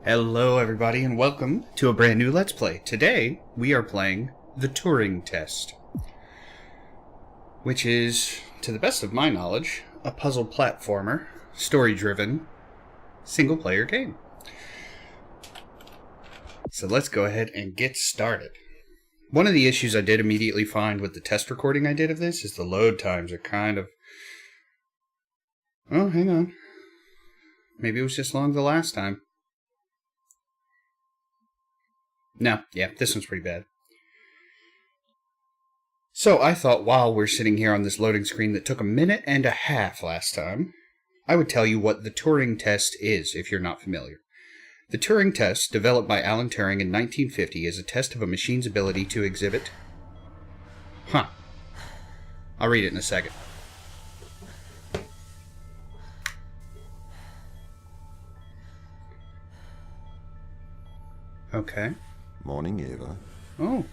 Hello everybody and welcome to a brand new Let's Play. Today we are playing the Turing Test, which is, to the best of my knowledge, a puzzle platformer, story-driven, single-player game. So let's go ahead and get started. One of the issues I did immediately find with the test recording I did of this is the load times are kind of... Oh, hang on. Maybe it was just long the last time. No, yeah, this one's pretty bad. So I thought while we're sitting here on this loading screen that took 1.5 minutes last time, I would tell you what the Turing Test is, if you're not familiar. The Turing Test, developed by Alan Turing in 1950, is a test of a machine's ability to exhibit... I'll read it in a second. Okay. Morning, Ava. Oh.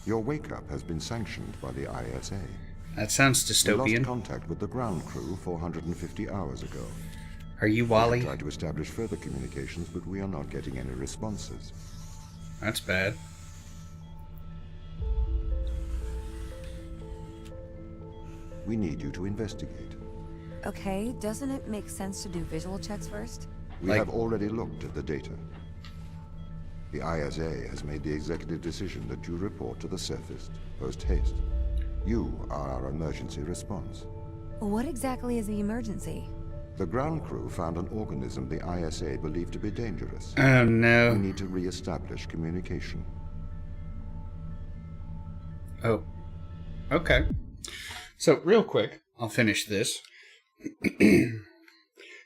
Your wake-up has been sanctioned by the ISA. That sounds We dystopian. lost contact with the ground crew 450 hours ago. Are you We Wally? tried to establish further communications, but we are not getting any responses. That's bad. We need you to investigate. Okay, doesn't it make sense to do visual checks first? We have already looked at the data. The ISA has made the executive decision that you report to the surface, post-haste. You are our emergency response. What exactly is the emergency? The ground crew found an organism the ISA believed to be dangerous. Oh We no. need to re-establish communication. Oh. Okay. So, real quick, I'll finish this.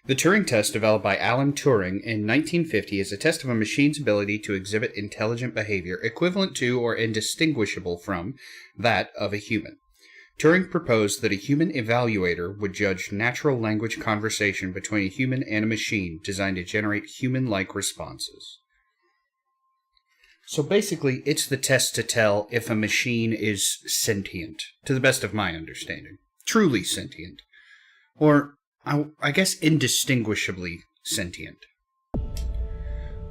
The Turing Test, developed by Alan Turing in 1950, is a test of a machine's ability to exhibit intelligent behavior equivalent to or indistinguishable from that of a human. Turing proposed that a human evaluator would judge natural language conversation between a human and a machine designed to generate human-like responses. So basically, it's the test to tell if a machine is sentient, to the best of my understanding. Truly sentient. Or, I guess, indistinguishably sentient.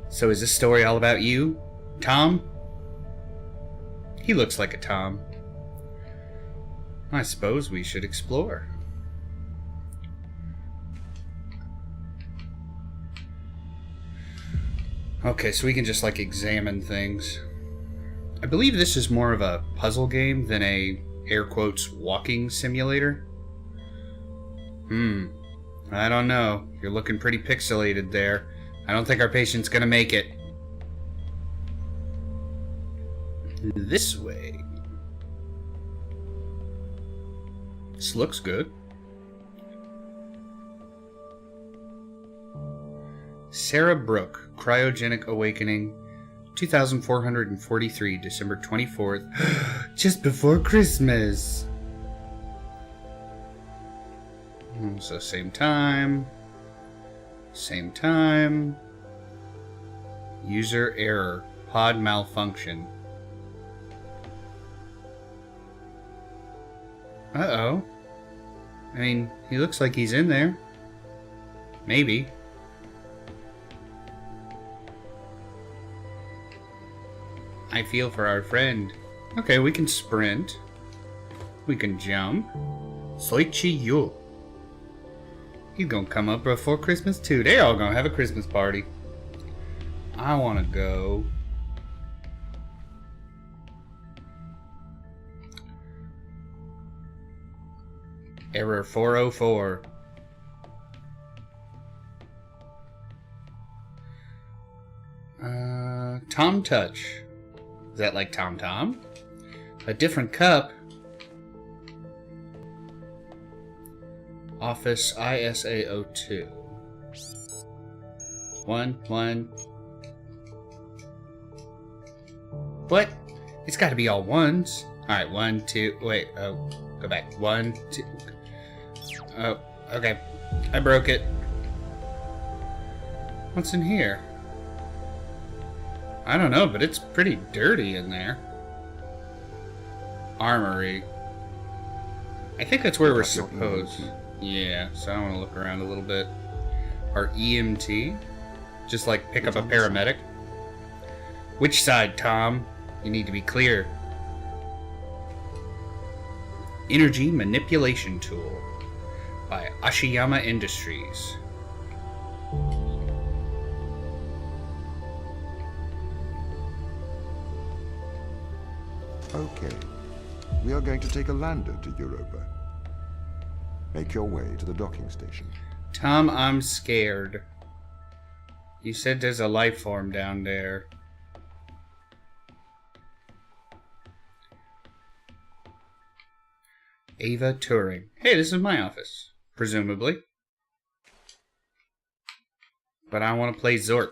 So is this story all about you, Tom? He looks like a Tom. I suppose we should explore. Okay, so we can just, like, examine things. I believe this is more of a puzzle game than a, air quotes, walking simulator. I don't know. You're looking pretty pixelated there. I don't think our patient's gonna make it. This way. This looks good. Sarah Brooke, Cryogenic Awakening, 2443, December 24th. Just before Christmas. So same time. Same time. User error. Pod malfunction. Uh-oh. I mean, he looks like he's in there. Maybe. I feel for our friend. Okay, we can sprint. We can jump. Soichi yo. He's gonna come up before Christmas too. They all gonna have a Christmas party. I wanna go. Error 404. Tom Touch. Is that like Tom Tom? A different cup. Office ISA02. 1. What? It's got to be all ones. Alright, 1, 2. Wait, oh, go back. 1, 2. Oh, okay. I broke it. What's in here? I don't know, but it's pretty dirty in there. Armory. I think that's where we're supposed. Yeah, so I want to look around a little bit. Our EMT. Just like pick up a paramedic? Which side, Tom? You need to be clear. Energy Manipulation Tool by Ashiyama Industries. Okay. We are going to take a lander to Europa. Make your way to the docking station. Tom, I'm scared. You said there's a life form down there. Ava Turing. Hey, this is my office. Presumably. But I want to play Zork.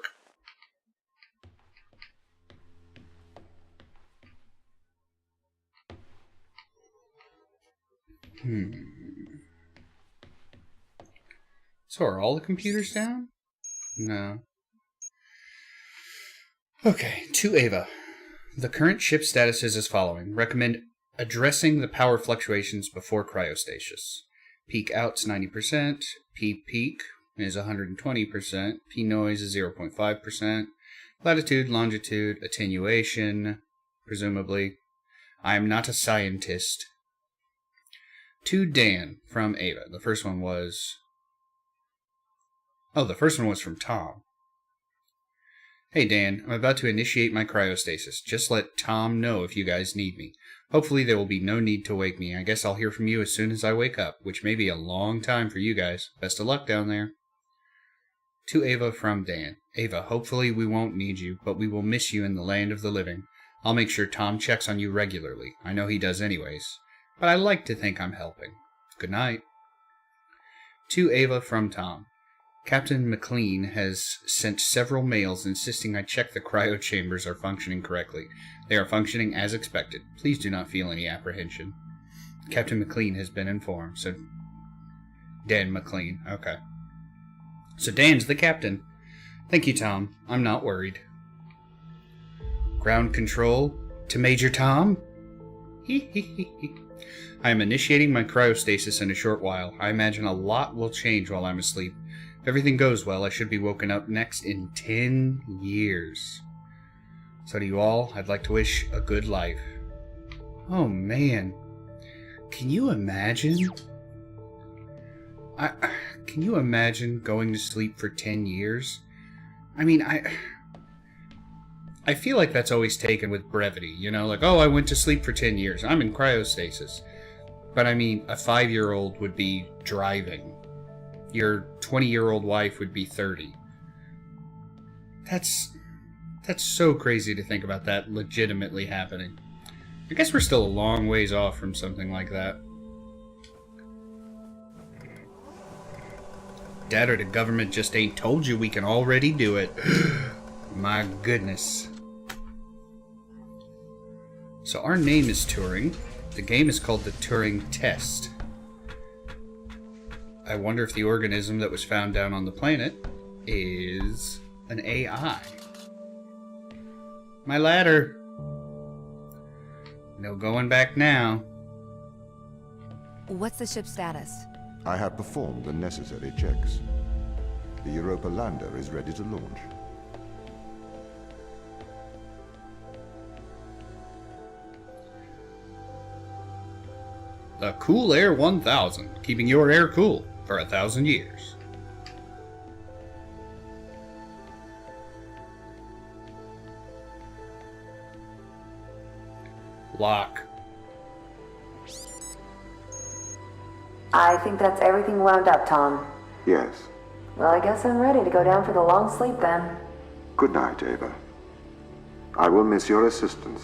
So are all the computers down? No. Okay, to Ava. The current ship status is as following. Recommend addressing the power fluctuations before cryostasis. Peak out's 90%, peak is 120%, noise is 0.5%, latitude, longitude, attenuation, presumably. I am not a scientist. To Dan from Ava. The first one was... Oh, the first one was from Tom. Hey Dan, I'm about to initiate my cryostasis. Just let Tom know if you guys need me. Hopefully there will be no need to wake me. I guess I'll hear from you as soon as I wake up, which may be a long time for you guys. Best of luck down there. To Ava from Dan. Ava, hopefully we won't need you, but we will miss you in the land of the living. I'll make sure Tom checks on you regularly. I know he does anyways. But I like to think I'm helping. Good night. To Ava from Tom. Captain McLean has sent several mails insisting I check the cryo chambers are functioning correctly. They are functioning as expected. Please do not feel any apprehension. Captain McLean has been informed, so... Dan McLean, okay. So Dan's the captain. Thank you, Tom. I'm not worried. Ground control to Major Tom? I am initiating my cryostasis in a short while. I imagine a lot will change while I'm asleep. If everything goes well, I should be woken up next in 10 years. So to you all, I'd like to wish a good life. Oh man. Can you imagine? Can you imagine going to sleep for 10 years? I mean, I feel like that's always taken with brevity, you know? Like, oh, I went to sleep for 10 years. I'm in cryostasis. But I mean, a 5-year-old would be driving. Your 20-year-old wife would be 30. That's so crazy to think about that legitimately happening. I guess we're still a long ways off from something like that. Dad or the government just ain't told you we can already do it. My goodness. So our name is Turing. The game is called the Turing Test. I wonder if the organism that was found down on the planet is an AI. My ladder. No going back now. What's the ship's status? I have performed the necessary checks. The Europa lander is ready to launch. The Cool Air 1000, keeping your air cool for 1,000 years. Lock. I think that's everything wound up, Tom. Yes. Well, I guess I'm ready to go down for the long sleep then. Good night, Ava. I will miss your assistance.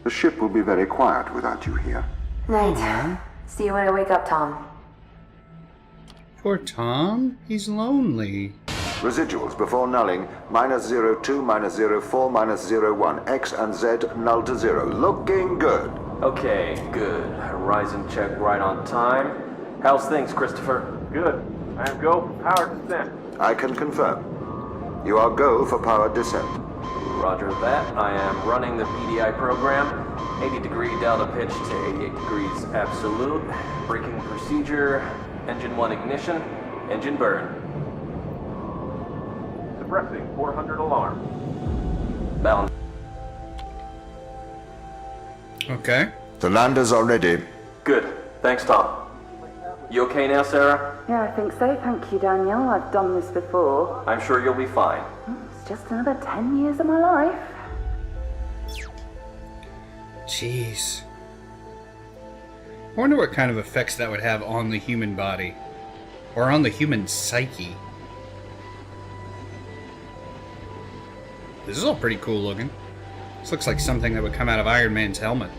The ship will be very quiet without you here. Night. See you when I wake up, Tom. Poor Tom. He's lonely. Residuals before nulling, -02, -04, -01. X and Z null to 0. Looking good. Okay, good. Horizon check right on time. How's things, Christopher? Good. I am go for power descent. I can confirm. You are go for power descent. Roger that. I am running the PDI program. 80-degree delta pitch to 88 degrees absolute. Braking procedure. Engine 1 ignition. Engine burn. The pressing 400 alarm. Bound. Okay. The landers are ready. Good. Thanks, Tom. You okay now, Sarah? Yeah, I think so. Thank you, Daniel. I've done this before. I'm sure you'll be fine. It's just another 10 years of my life. Jeez. I wonder what kind of effects that would have on the human body. Or on the human psyche. This is all pretty cool looking. This looks like something that would come out of Iron Man's helmet.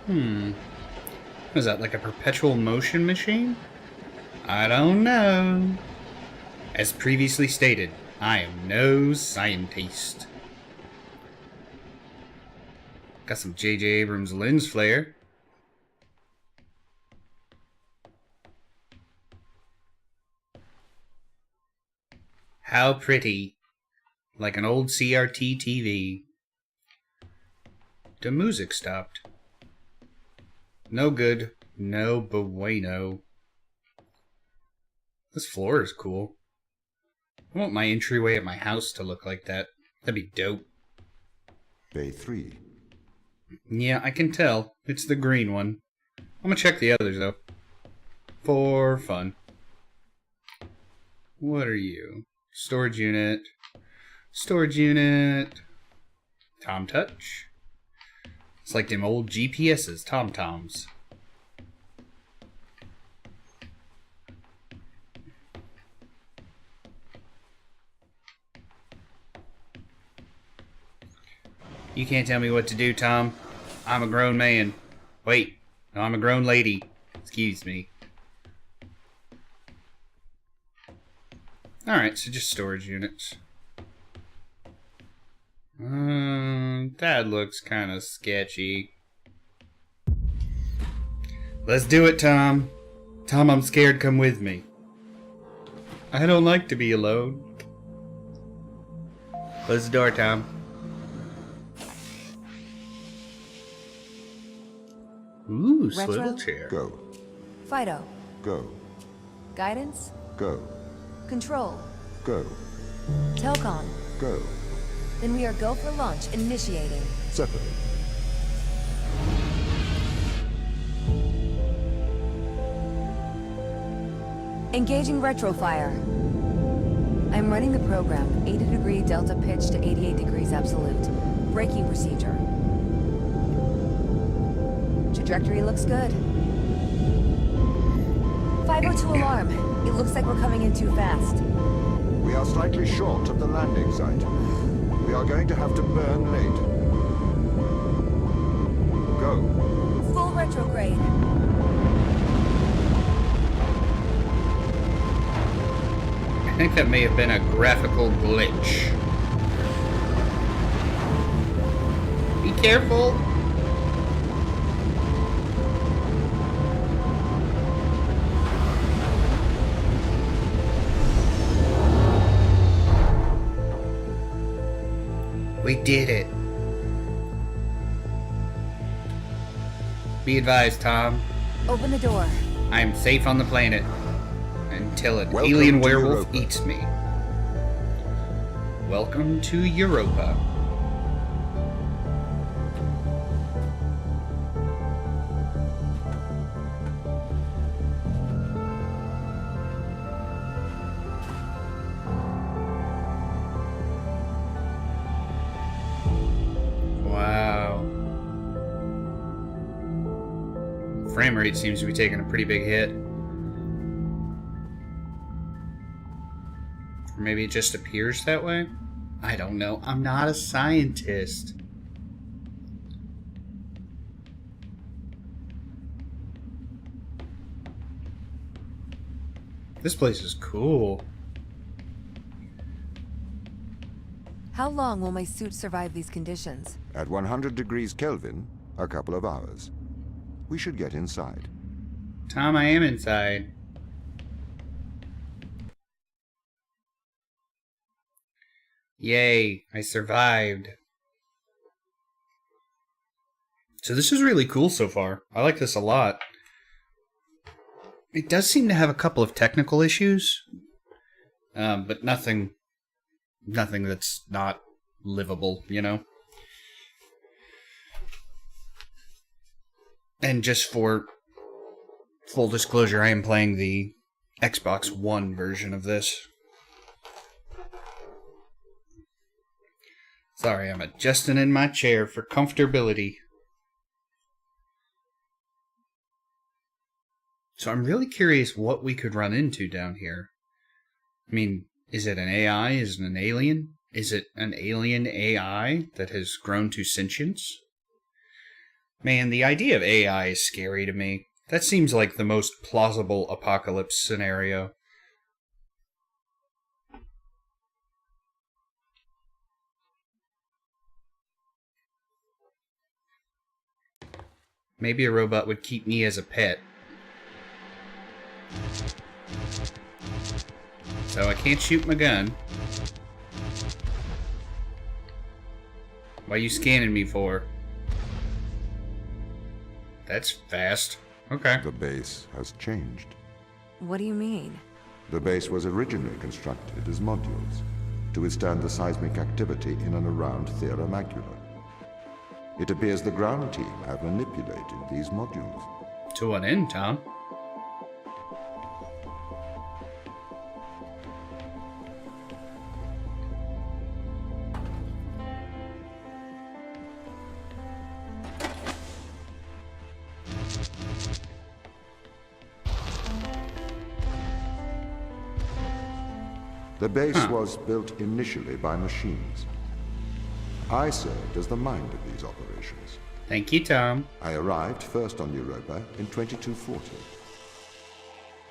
What is that, like a perpetual motion machine? I don't know. As previously stated, I am no scientist. Got some J.J. Abrams lens flare. How pretty. Like an old CRT TV. The music stopped. No good. No bueno. This floor is cool. I want my entryway at my house to look like that. That'd be dope. Bay 3. Yeah, I can tell. It's the green one. I'm gonna check the others, though. For fun. What are you? Storage unit. Storage unit. Tom Touch. It's like them old GPS's, Tom-Toms. You can't tell me what to do, Tom. I'm a grown man. Wait, no, I'm a grown lady. Excuse me. Alright, so just storage units. That looks kind of sketchy. Let's do it, Tom. Tom, I'm scared. Come with me. I don't like to be alone. Close the door, Tom. Ooh, Retro? swivel chair. Go. Fido. Go. Guidance. Go. Control. Go. Telcom. Go. Then we are go for launch, initiating. Separate. Engaging retrofire. I'm running the program, 80-degree delta pitch to 88 degrees absolute. Braking procedure. Trajectory looks good. 502 alarm. It looks like we're coming in too fast. We are slightly short of the landing site. We are going to have to burn late. Go. Full retrograde. I think that may have been a graphical glitch. Be careful. We did it. Be advised, Tom. Open the door. I am safe on the planet until an Welcome alien to werewolf Europa. eats me. Welcome to Europa. Wow. Frame rate seems to be taking a pretty big hit. Or maybe it just appears that way? I don't know. I'm not a scientist. This place is cool. How long will my suit survive these conditions? At 100 degrees Kelvin, a couple of hours. We should get inside. Tom, I am inside. Yay, I survived. So this is really cool so far. I like this a lot. It does seem to have a couple of technical issues, but nothing that's not livable, you know? And just for full disclosure, I am playing the Xbox One version of this. Sorry, I'm adjusting in my chair for comfortability. So I'm really curious what we could run into down here. I mean, is it an AI? Is it an alien? Is it an alien AI that has grown to sentience? Man, the idea of AI is scary to me. That seems like the most plausible apocalypse scenario. Maybe a robot would keep me as a pet. So I can't shoot my gun. What are you scanning me for? That's fast. Okay. The base has changed. What do you mean? The base was originally constructed as modules to withstand the seismic activity in and around Thera Macula. It appears the ground team have manipulated these modules. To what end, Tom? The base was built initially by machines. I served as the mind of these operations. Thank you, Tom. I arrived first on Europa in 2240.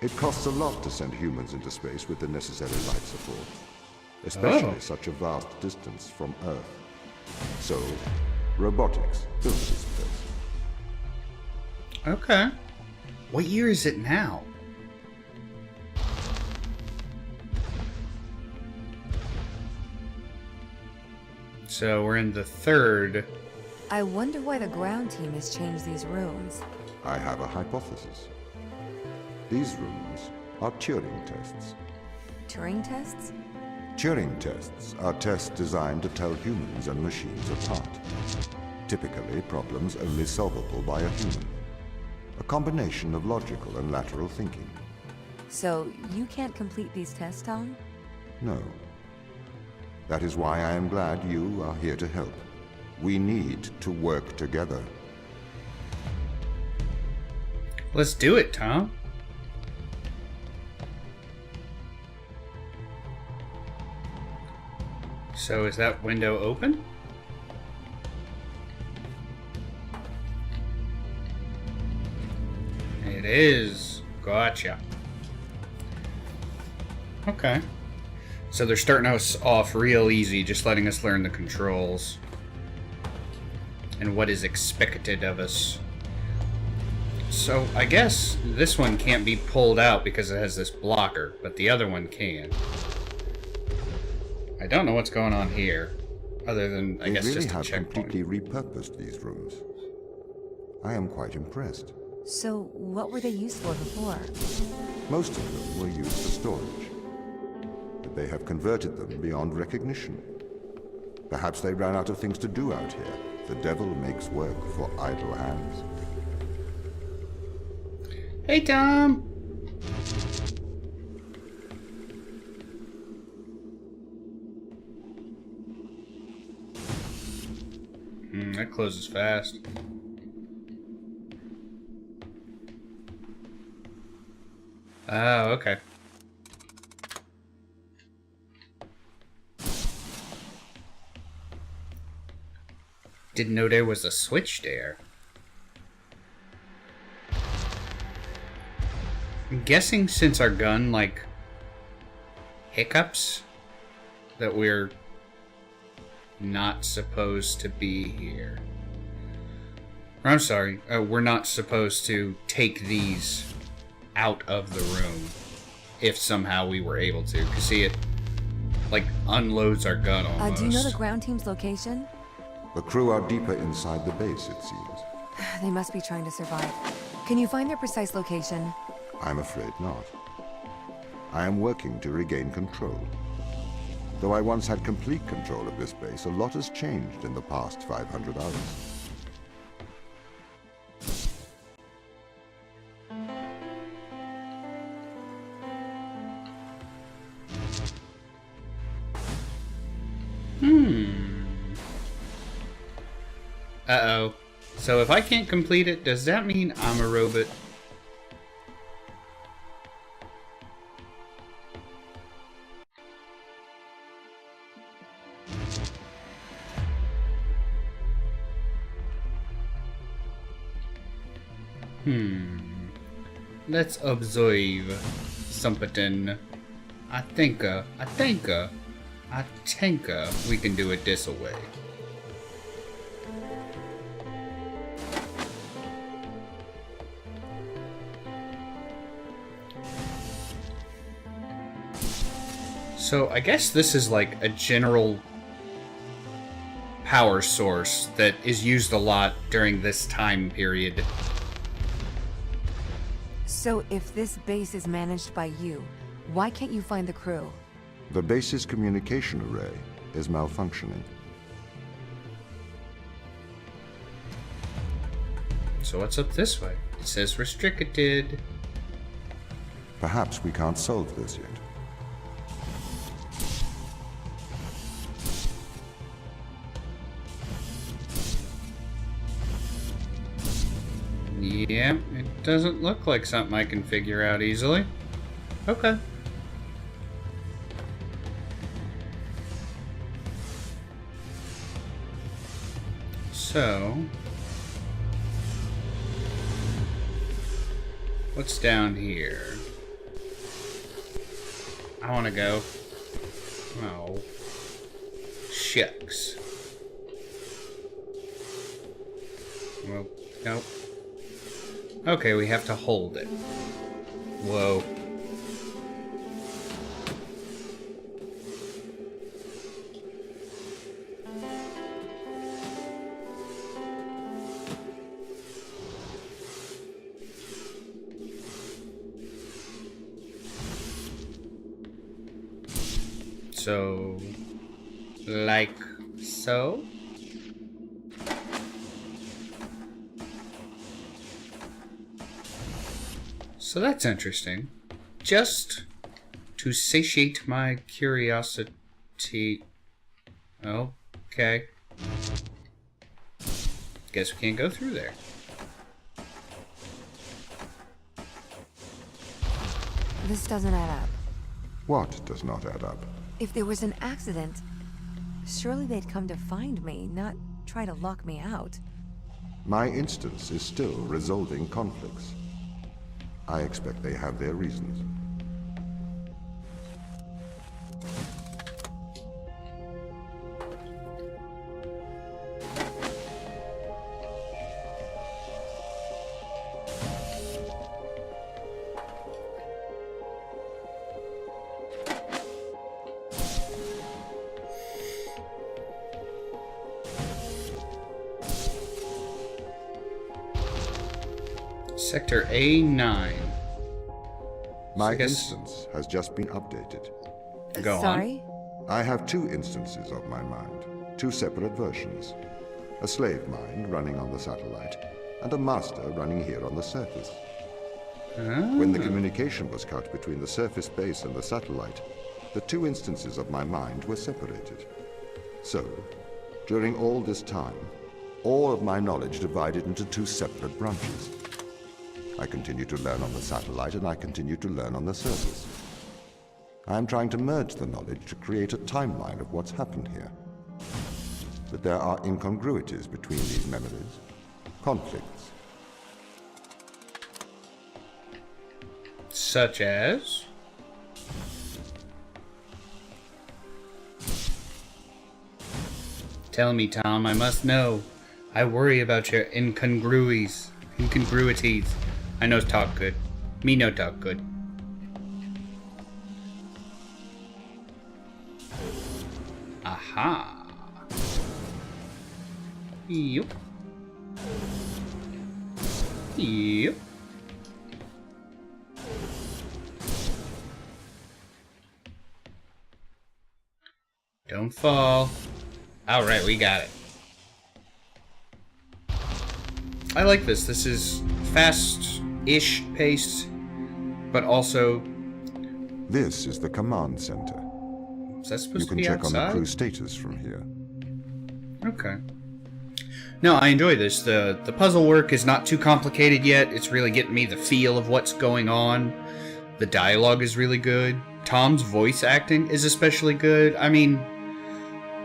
It costs a lot to send humans into space with the necessary life support, especially such a vast distance from Earth. So, robotics built this place. Okay. What year is it now? So we're in the third. I wonder why the ground team has changed these rooms. I have a hypothesis. These rooms are Turing tests. Turing tests? Turing tests are tests designed to tell humans and machines apart. Typically, problems only solvable by a human. A combination of logical and lateral thinking. So, you can't complete these tests, Tom? No. That is why I am glad you are here to help. We need to work together. Let's do it, Tom. So is that window open? It is. Gotcha. Okay. So they're starting us off real easy, just letting us learn the controls and what is expected of us. So I guess this one can't be pulled out because it has this blocker, but the other one can. I don't know what's going on here, other than, I guess, just a checkpoint. They really have completely repurposed these rooms. I am quite impressed. So, what were they used for before? Most of them were used for storage. But they have converted them beyond recognition. Perhaps they ran out of things to do out here. The devil makes work for idle hands. Hey, Tom! That closes fast. Oh, okay. Didn't know there was a switch there. I'm guessing since our gun, like, hiccups, that we're not supposed to be here. Or, I'm sorry, we're not supposed to take these out of the room if somehow we were able to. Because see, it, like, unloads our gun almost. Do you know the ground team's location? The crew are deeper inside the base, it seems. They must be trying to survive. Can you find their precise location? I'm afraid not. I am working to regain control. Though I once had complete control of this base, a lot has changed in the past 500 hours. Uh-oh. So if I can't complete it, does that mean I'm a robot? Let's observe something. I think we can do it this way. So I guess this is like a general power source that is used a lot during this time period. So if this base is managed by you, why can't you find the crew? The base's communication array is malfunctioning. So what's up this way? It says restricted. Perhaps we can't solve this yet. Yeah, it doesn't look like something I can figure out easily. Okay. So, what's down here? I want to go. Oh, shucks. Well, nope. Okay, we have to hold it. Whoa. So, like so? So that's interesting. Just to satiate my curiosity. Oh, okay. Guess we can't go through there. This doesn't add up. What does not add up? If there was an accident, surely they'd come to find me, not try to lock me out. My instance is still resolving conflicts. I expect they have their reasons. Sector A9. My I guess- instance has just been updated. Go on. Sorry? I have two instances of my mind, two separate versions. A slave mind running on the satellite, and a master running here on the surface. When the communication was cut between the surface base and the satellite, the two instances of my mind were separated. So, during all this time, all of my knowledge divided into two separate branches. I continue to learn on the satellite, and I continue to learn on the surface. I am trying to merge the knowledge to create a timeline of what's happened here. But there are incongruities between these memories, conflicts. Such as? Tell me, Tom, I must know. I worry about your incongruities. I know talk good. Me no talk good. Aha. Yup. Yep. Don't fall. Alright, we got it. I like this. This is fast-ish paced, but also... This is the command center. Is that supposed You to can be check outside? on the crew status from here. Okay. No, I enjoy this. The puzzle work is not too complicated yet. It's really getting me the feel of what's going on. The dialogue is really good. Tom's voice acting is especially good. I mean,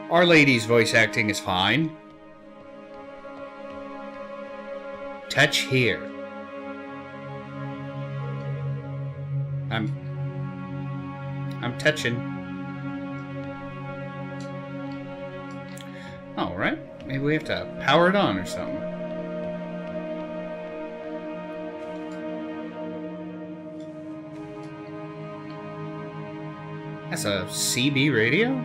Our Lady's voice acting is fine. Touch here. I'm touching. Alright. Maybe we have to power it on or something. That's a CB radio?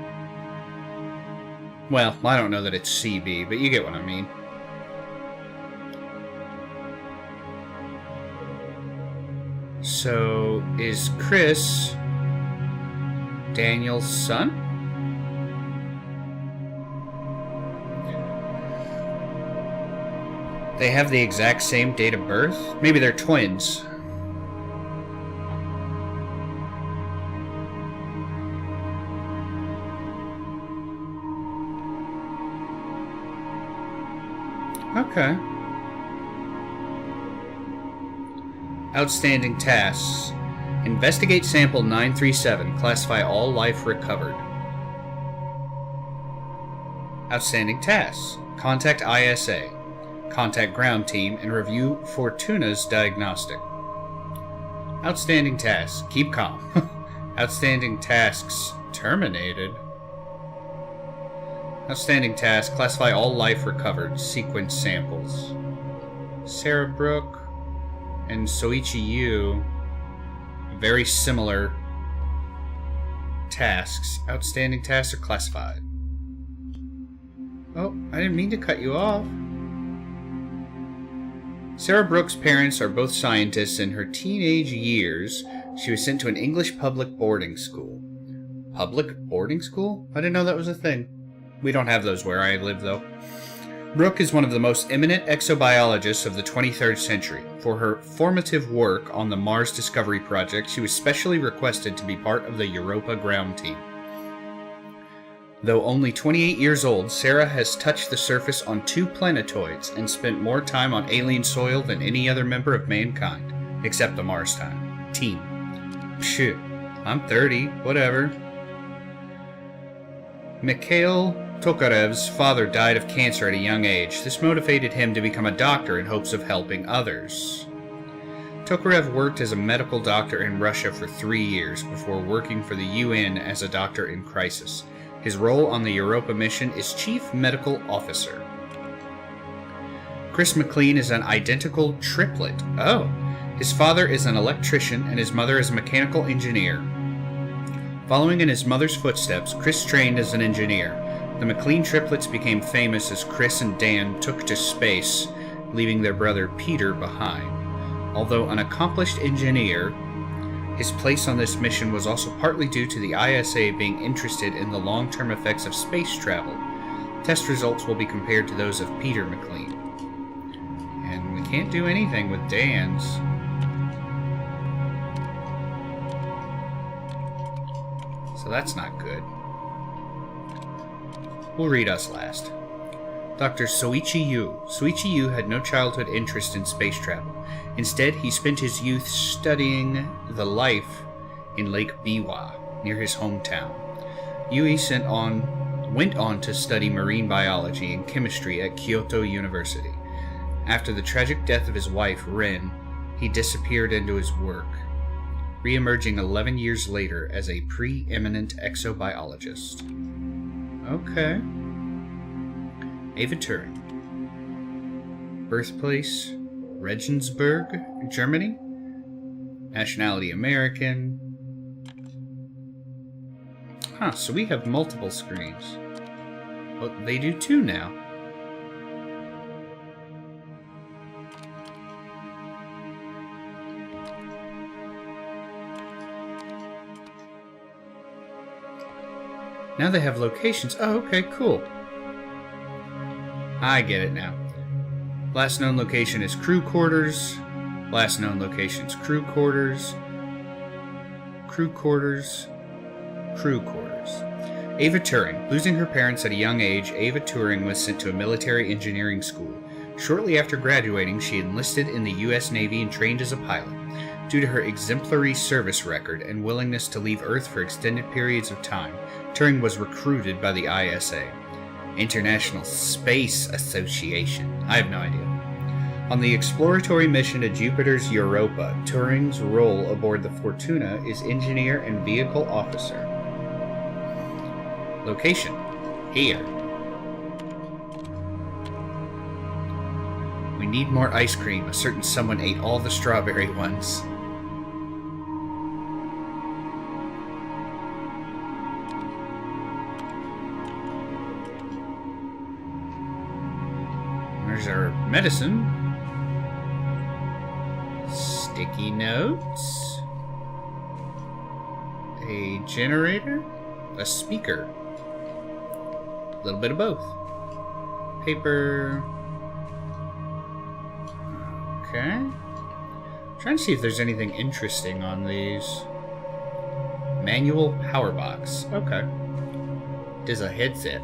Well, I don't know that it's CB, but you get what I mean. So, is Chris Daniel's son? They have the exact same date of birth? Maybe they're twins. Okay. Outstanding tasks. Investigate sample 937. Classify all life recovered. Outstanding tasks. Contact ISA. Contact ground team and review Fortuna's diagnostic. Outstanding tasks. Keep calm. Outstanding tasks. Terminated. Outstanding task. Classify all life recovered. Sequence samples. Sarah Brooke and Soichi Yu. Very similar tasks. Outstanding tasks are classified. Oh, I didn't mean to cut you off. Sarah Brooke's parents are both scientists. In her teenage years, she was sent to an English public boarding school. Public boarding school? I didn't know that was a thing. We don't have those where I live, though. Brooke is one of the most eminent exobiologists of the 23rd century. For her formative work on the Mars Discovery Project, she was specially requested to be part of the Europa ground team. Though only 28 years old, Sarah has touched the surface on 2 planetoids and spent more time on alien soil than any other member of mankind, except the Mars team. Phew, I'm 30, whatever. Mikhail Tokarev's father died of cancer at a young age. This motivated him to become a doctor in hopes of helping others. Tokarev worked as a medical doctor in Russia for 3 years before working for the UN as a doctor in crisis. His role on the Europa mission is Chief Medical Officer. Chris McLean is an identical triplet. Oh. His father is an electrician and his mother is a mechanical engineer. Following in his mother's footsteps, Chris trained as an engineer. The McLean triplets became famous as Chris and Dan took to space, leaving their brother Peter behind. Although an accomplished engineer, his place on this mission was also partly due to the ISA being interested in the long-term effects of space travel. Test results will be compared to those of Peter McLean. And we can't do anything with Dan's. So that's not good. We'll read us last. Dr. Soichi Yu. Soichi Yu had no childhood interest in space travel. Instead, he spent his youth studying the life in Lake Biwa, near his hometown. Yui went on to study marine biology and chemistry at Kyoto University. After the tragic death of his wife, Rin, he disappeared into his work, re-emerging 11 years later as a preeminent exobiologist. Okay. Ava Turing. Birthplace, Regensburg, Germany. Nationality, American. Huh, so we have multiple screens. Well, they do too now. Now they have locations. Oh, okay, cool. I get it now. Last known location is crew quarters. Last known location is crew quarters. Crew quarters. Crew quarters. Ava Turing. Losing her parents at a young age, Ava Turing was sent to a military engineering school. Shortly after graduating, she enlisted in the U.S. Navy and trained as a pilot. Due to her exemplary service record and willingness to leave Earth for extended periods of time, Turing was recruited by the ISA, International Space Association. I have no idea. On the exploratory mission to Jupiter's Europa, Turing's role aboard the Fortuna is engineer and vehicle officer. Location: here. We need more ice cream. A certain someone ate all the strawberry ones. There's our medicine. Sticky notes. A generator. A speaker. A little bit of both. Paper. Okay. Trying to see if there's anything interesting on these. Manual power box. Okay. There's a headset.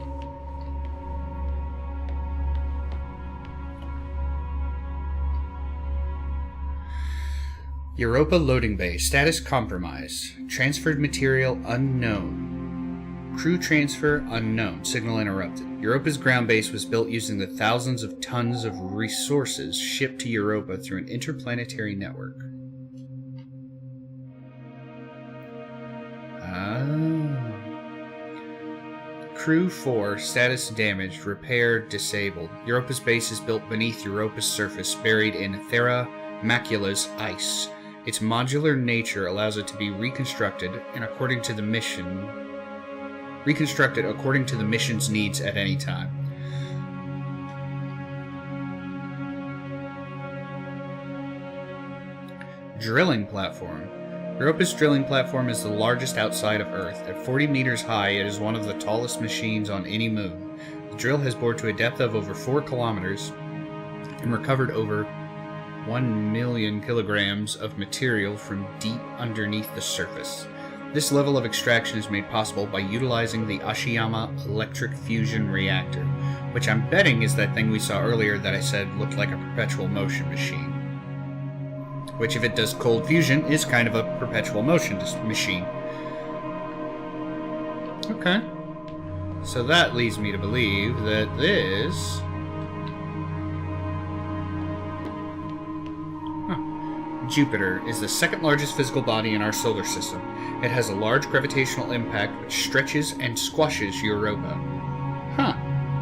Europa loading bay. Status compromised. Transferred material unknown. Crew transfer unknown. Signal interrupted. Europa's ground base was built using the thousands of tons of resources shipped to Europa through an interplanetary network. Crew 4. Status damaged. Repair disabled. Europa's base is built beneath Europa's surface, buried in Terra Macula's ice. Its modular nature allows it to be reconstructed according to the mission's needs at any time. Drilling platform. Europa's drilling platform is the largest outside of Earth. At 40 meters high, it is one of the tallest machines on any moon. The drill has bored to a depth of over 4 kilometers and recovered over 1 million kilograms of material from deep underneath the surface. This level of extraction is made possible by utilizing the Ashiyama electric fusion reactor, which I'm betting is that thing we saw earlier that I said looked like a perpetual motion machine. Which, if it does cold fusion, is kind of a perpetual motion machine. Okay. So that leads me to believe that this... Jupiter is the second largest physical body in our solar system. It has a large gravitational impact which stretches and squashes Europa. Huh,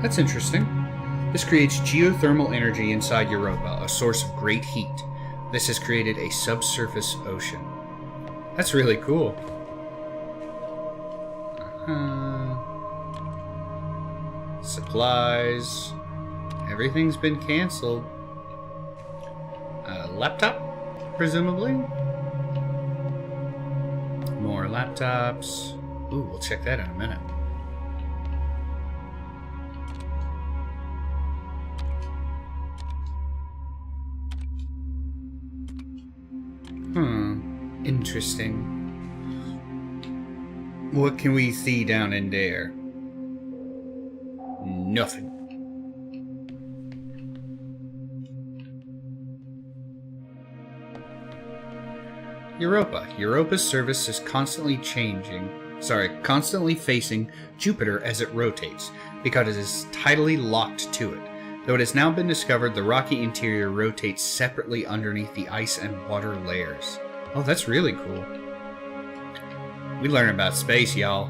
that's interesting. This creates geothermal energy inside Europa, a source of great heat. This has created a subsurface ocean. That's really cool. Supplies. Everything's been canceled. Laptop? Presumably. More laptops. Ooh, we'll check that in a minute. Interesting. What can we see down in there? Nothing. Europa. Europa's surface is constantly facing Jupiter as it rotates, because it is tidally locked to it. Though it has now been discovered, the rocky interior rotates separately underneath the ice and water layers. Oh, that's really cool. We learn about space, y'all.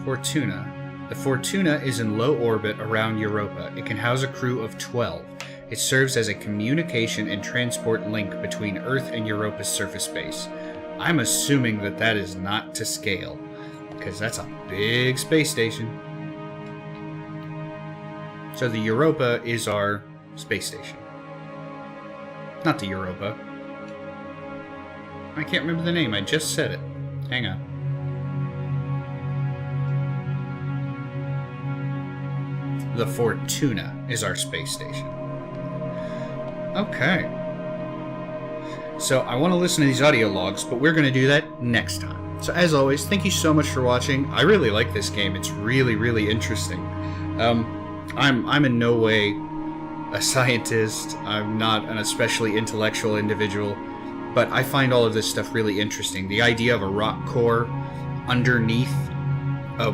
Fortuna. The Fortuna is in low orbit around Europa. It can house a crew of 12. It serves as a communication and transport link between Earth and Europa's surface base. I'm assuming that that is not to scale, because that's a big space station. So the Europa is our space station. Not the Europa. I can't remember the name, I just said it. Hang on. the Fortuna is our space station. Okay. So I want to listen to these audio logs, but we're going to do that next time. So as always, thank you so much for watching. I really like this game. It's really, really interesting. I'm in no way a scientist. I'm not an especially intellectual individual, but I find all of this stuff really interesting. The idea of a rock core underneath a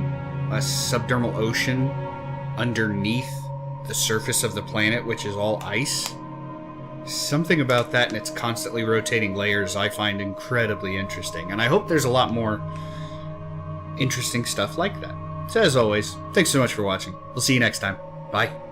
subdermal ocean, underneath the surface of the planet, which is all ice. Something about that and its constantly rotating layers I find incredibly interesting, and I hope there's a lot more interesting stuff like that. So as always, thanks so much for watching. We'll see you next time. Bye.